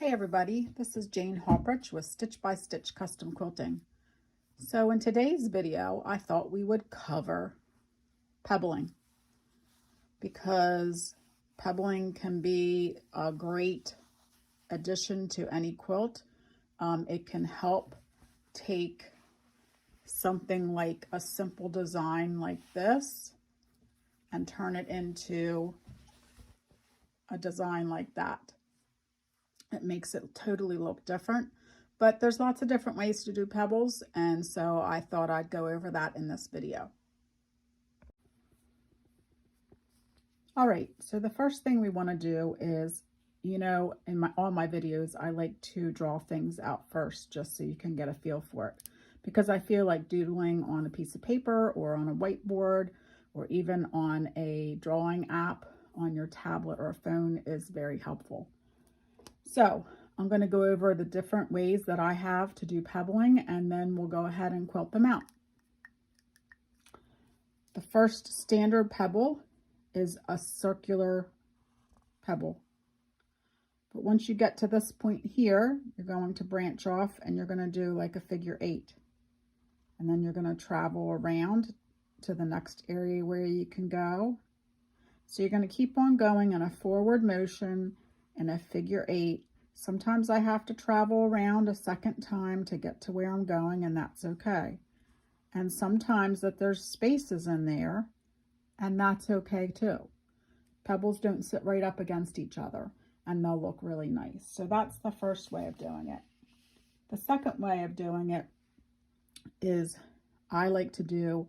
Hey everybody, this is Jane Hawbridge with Stitch by Stitch Custom Quilting. So in today's video, I thought we would cover pebbling because pebbling can be a great addition to any quilt. It can help take something like a simple design like this and turn it into a design like that. It makes it totally look different, but there's lots of different ways to do pebbles, and so I thought I'd go over that in this video. All right, so the first thing we want to do is, in all my videos, I like to draw things out first just so you can get a feel for it, because I feel like doodling on a piece of paper or on a whiteboard or even on a drawing app on your tablet or a phone is very helpful. So I'm going to go over the different ways that I have to do pebbling, and then we'll go ahead and quilt them out. The first standard pebble is a circular pebble. But once you get to this point here, you're going to branch off and you're going to do like a figure 8. And then you're going to travel around to the next area where you can go. So you're going to keep on going in a forward motion in a figure 8. Sometimes I have to travel around a second time to get to where I'm going, and that's okay. And sometimes that there's spaces in there, and that's okay too. Pebbles don't sit right up against each other, and they'll look really nice. So that's the first way of doing it. The second way of doing it is I like to do,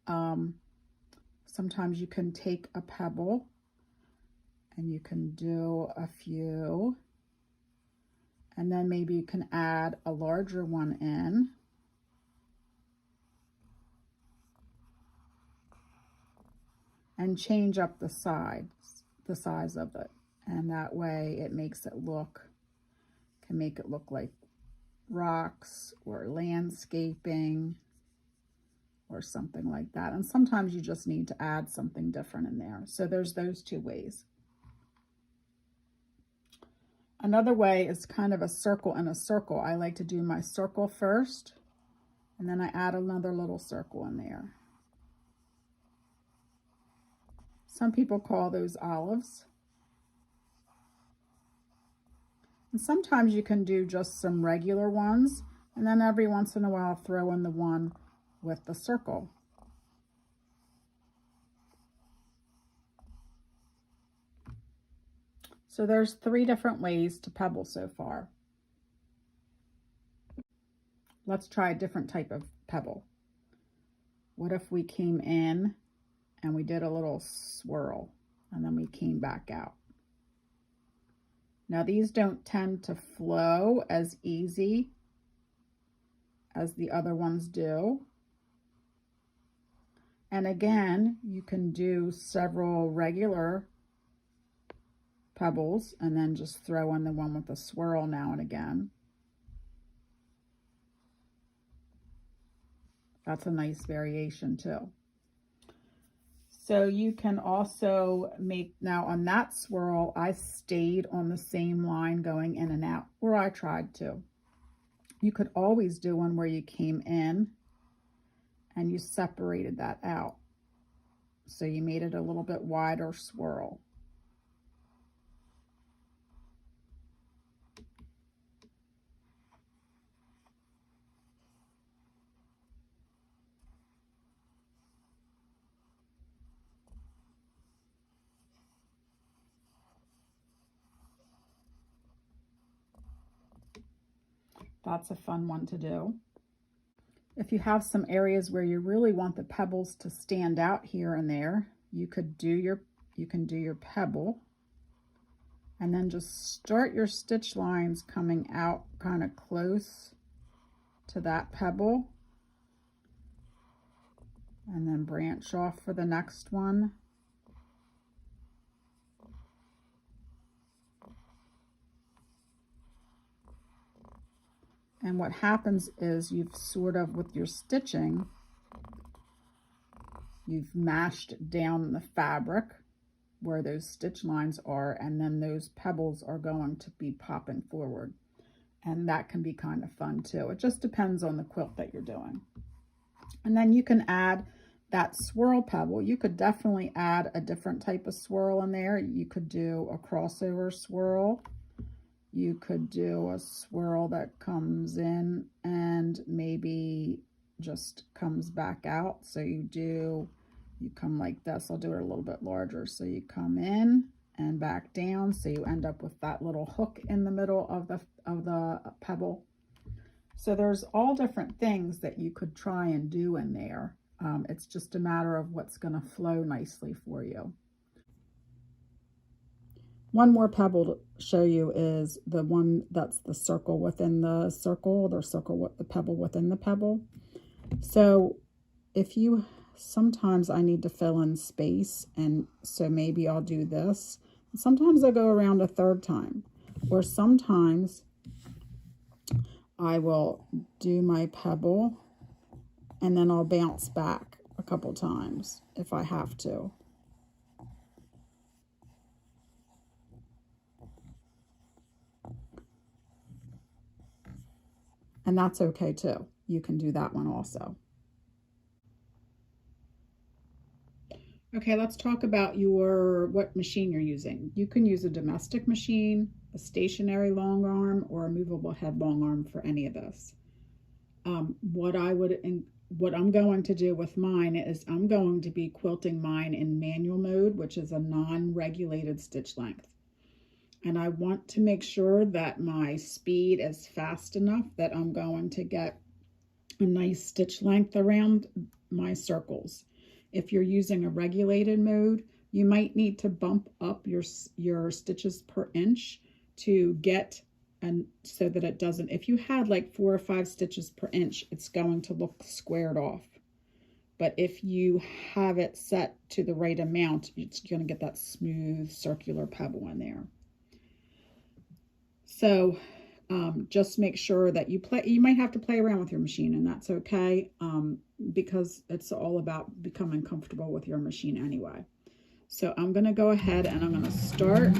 sometimes you can take a pebble and you can do a few, and then maybe you can add a larger one in. And change up the size of it. And that way it makes it can make it look like rocks or landscaping or something like that. And sometimes you just need to add something different in there. So there's those two ways. Another way is kind of a circle and a circle. I like to do my circle first, and then I add another little circle in there. Some people call those olives. And sometimes you can do just some regular ones, and then every once in a while throw in the one with the circle. So there's 3 different ways to pebble so far. Let's try a different type of pebble. What if we came in and we did a little swirl, and then we came back out? Now these don't tend to flow as easy as the other ones do. And again, you can do several regular pebbles and then just throw in the one with the swirl now and again. That's a nice variation too. So you can also make, now on that swirl, I stayed on the same line going in and out, or I tried to. You could always do one where you came in and you separated that out. So you made it a little bit wider swirl. That's a fun one to do. If you have some areas where you really want the pebbles to stand out here and there, you can do your pebble and then just start your stitch lines coming out kind of close to that pebble, and then branch off for the next one. And what happens is you've sort of, with your stitching, you've mashed down the fabric where those stitch lines are, and then those pebbles are going to be popping forward. And that can be kind of fun too. It just depends on the quilt that you're doing. And then you can add that swirl pebble. You could definitely add a different type of swirl in there. You could do a crossover swirl. You could do a swirl that comes in and maybe just comes back out. So you come like this. I'll do it a little bit larger. So you come in and back down, so you end up with that little hook in the middle of the pebble. So there's all different things that you could try and do in there. It's just a matter of what's going to flow nicely for you. One more pebble to show you is the one that's the circle within the circle, the pebble within the pebble. So sometimes I need to fill in space, and so maybe I'll do this. Sometimes I go around a third time, or sometimes I will do my pebble and then I'll bounce back a couple times if I have to. And that's okay too. You can do that one also. Okay, let's talk about what machine you're using. You can use a domestic machine, a stationary long arm, or a movable head long arm for any of this. What I'm going to do with mine is I'm going to be quilting mine in manual mode, which is a non-regulated stitch length. And I want to make sure that my speed is fast enough that I'm going to get a nice stitch length around my circles. If you're using a regulated mode, you might need to bump up your stitches per inch to get, and so that it doesn't, if you had like 4 or 5 stitches per inch, it's going to look squared off. But if you have it set to the right amount, it's going to get that smooth circular pebble in there. So just make sure that you might have to play around with your machine, and that's okay, because it's all about becoming comfortable with your machine anyway. So I'm going to go ahead and I'm going to start.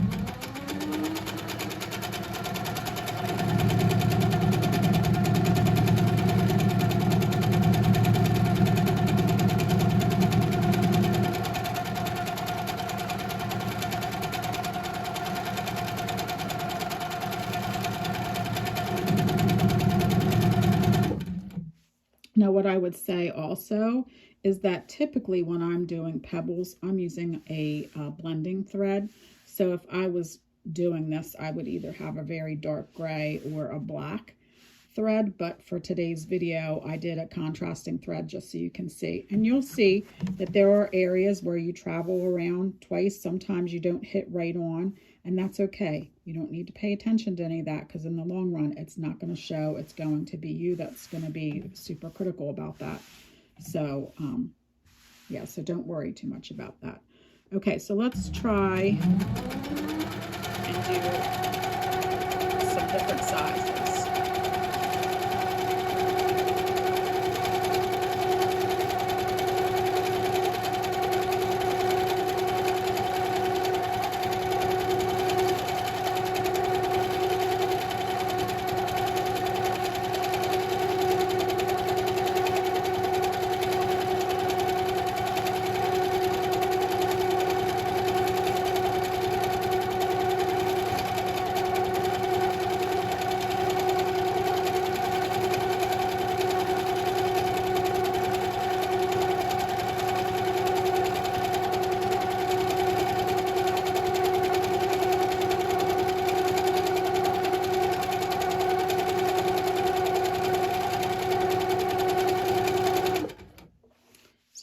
Now, what I would say also is that typically when I'm doing pebbles, I'm using a blending thread. So if I was doing this, I would either have a very dark gray or a black thread. But for today's video, I did a contrasting thread just so you can see. And you'll see that there are areas where you travel around twice. Sometimes you don't hit right on, and that's okay. You don't need to pay attention to any of that, because in the long run, it's not going to show. It's going to be you that's going to be super critical about that. So, yeah, so don't worry too much about that. Okay, so let's try and do some different sizes.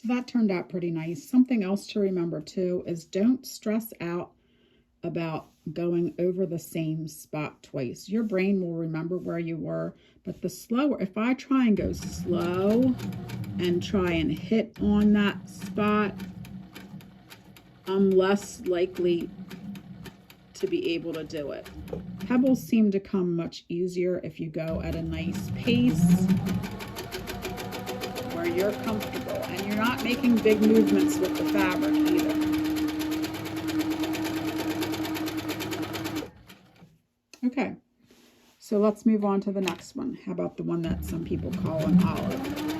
That turned out pretty nice. Something else to remember too is don't stress out about going over the same spot twice. Your brain will remember where you were, but if I try and go slow and try and hit on that spot, I'm less likely to be able to do it. Pebbles seem to come much easier if you go at a nice pace where you're comfortable and you're not making big movements with the fabric either. Okay, so let's move on to the next one. How about the one that some people call an olive?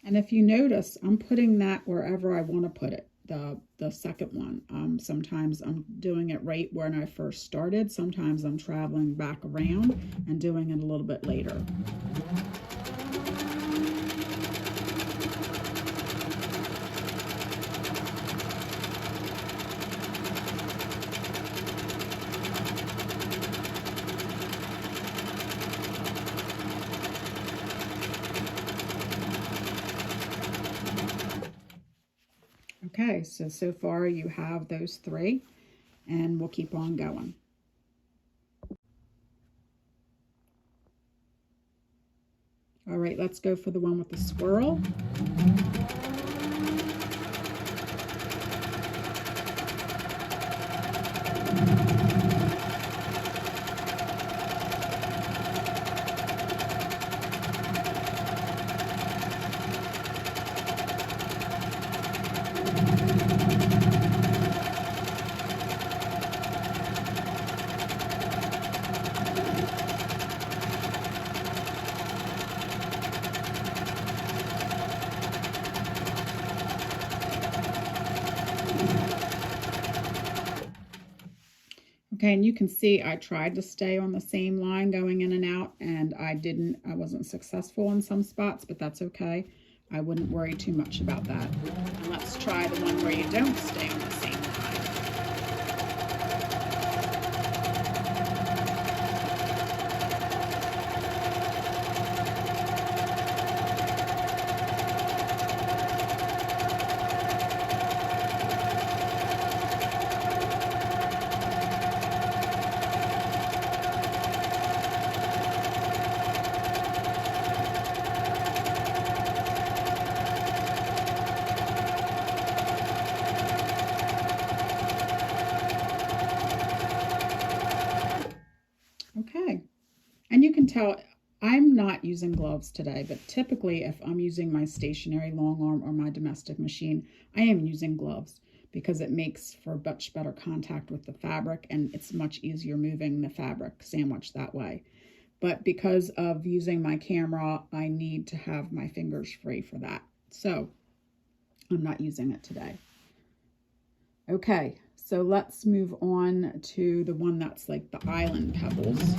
And if you notice, I'm putting that wherever I want to put it, the second one. Sometimes I'm doing it right when I first started. Sometimes I'm traveling back around and doing it a little bit later. Okay, so far you have those three, and we'll keep on going. All right, let's go for the one with the squirrel. Okay, and you can see I tried to stay on the same line going in and out, and I wasn't successful in some spots, but that's okay. I wouldn't worry too much about that. And let's try the one where you don't stay on the same line. Okay, and you can tell I'm not using gloves today, but typically if I'm using my stationary long arm or my domestic machine, I am using gloves because it makes for much better contact with the fabric, and it's much easier moving the fabric sandwich that way. But because of using my camera, I need to have my fingers free for that. So I'm not using it today. Okay, so let's move on to the one that's like the island pebbles.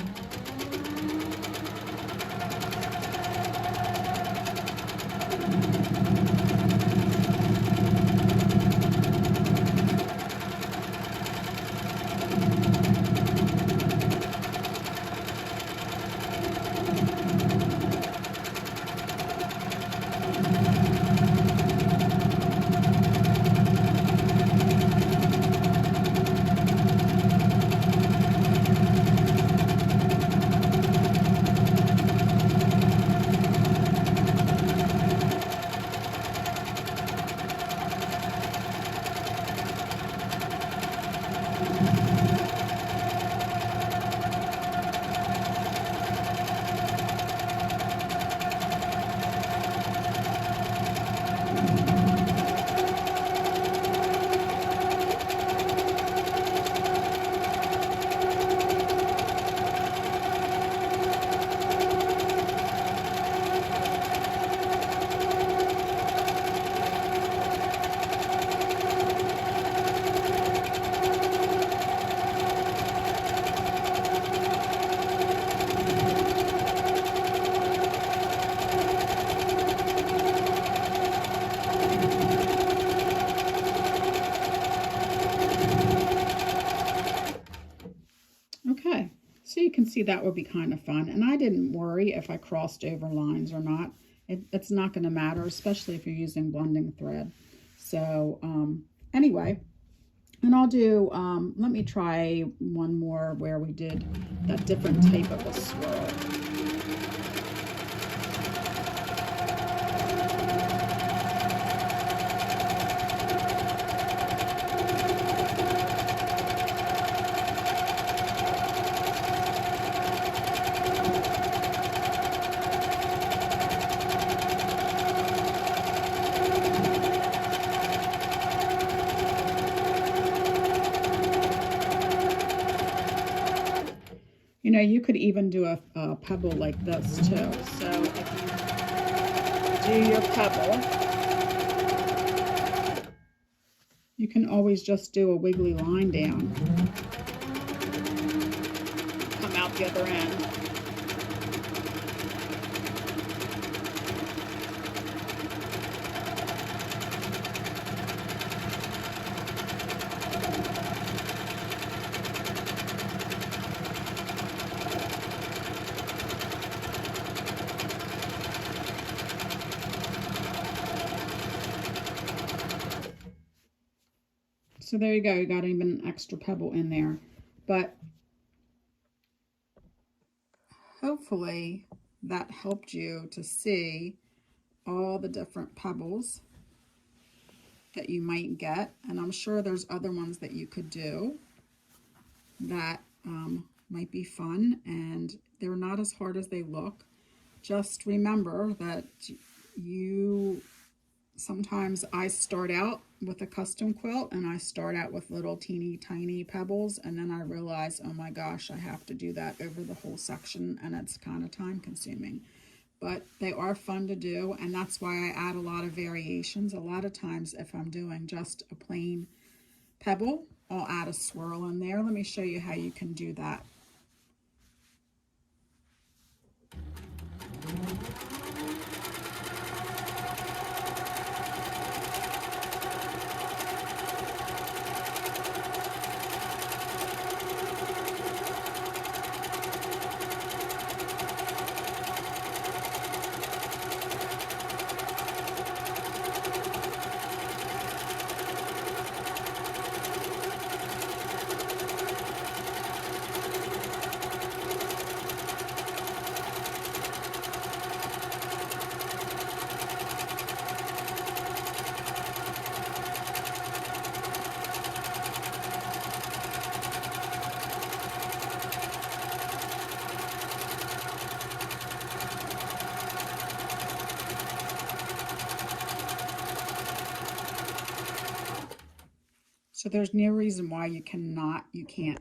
Okay, so you can see that would be kind of fun. And I didn't worry if I crossed over lines or not. It's not going to matter, especially if you're using blending thread. So anyway, and I'll do, let me try one more where we did that different type of a swirl. You know, you could even do a pebble like this too. So if you do your pebble, you can always just do a wiggly line down, come out the other end. So there you go, you got even an extra pebble in there. But hopefully that helped you to see all the different pebbles that you might get. And I'm sure there's other ones that you could do that might be fun, and they're not as hard as they look. Just remember that sometimes I start out with a custom quilt and I start out with little teeny tiny pebbles, and then I realize, oh my gosh, I have to do that over the whole section, and it's kind of time consuming. But they are fun to do, and that's why I add a lot of variations. A lot of times if I'm doing just a plain pebble, I'll add a swirl in there. Let me show you how you can do that. So there's no reason why you can't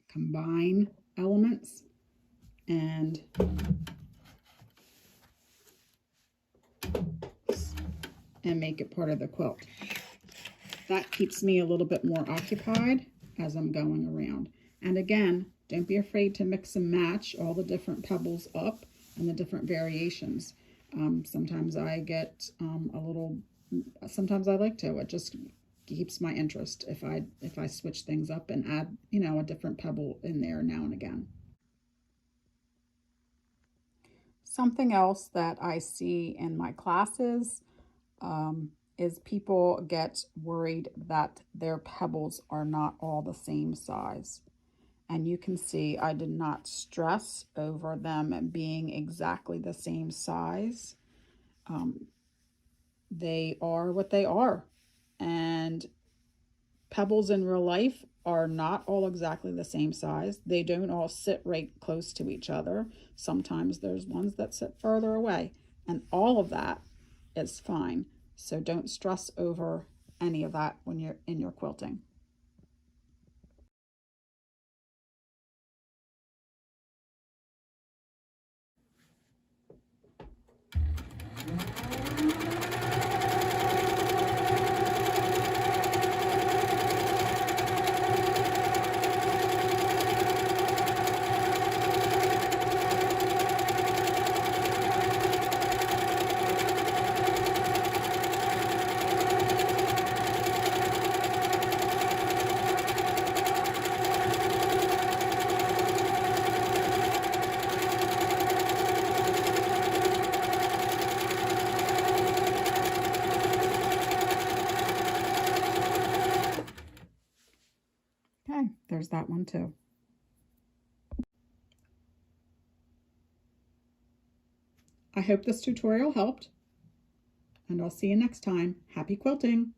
combine elements and make it part of the quilt. That keeps me a little bit more occupied as I'm going around. And again, don't be afraid to mix and match all the different pebbles up and the different variations. Sometimes I get sometimes I like to. It just keeps my interest if I switch things up and add, you know, a different pebble in there now and again. Something else that I see in my classes is people get worried that their pebbles are not all the same size. And you can see I did not stress over them being exactly the same size. They are what they are. And pebbles in real life are not all exactly the same size. They don't all sit right close to each other. Sometimes there's ones that sit further away, and all of that is fine. So don't stress over any of that when you're in your quilting. Okay, there's that one too. I hope this tutorial helped, and I'll see you next time. Happy quilting!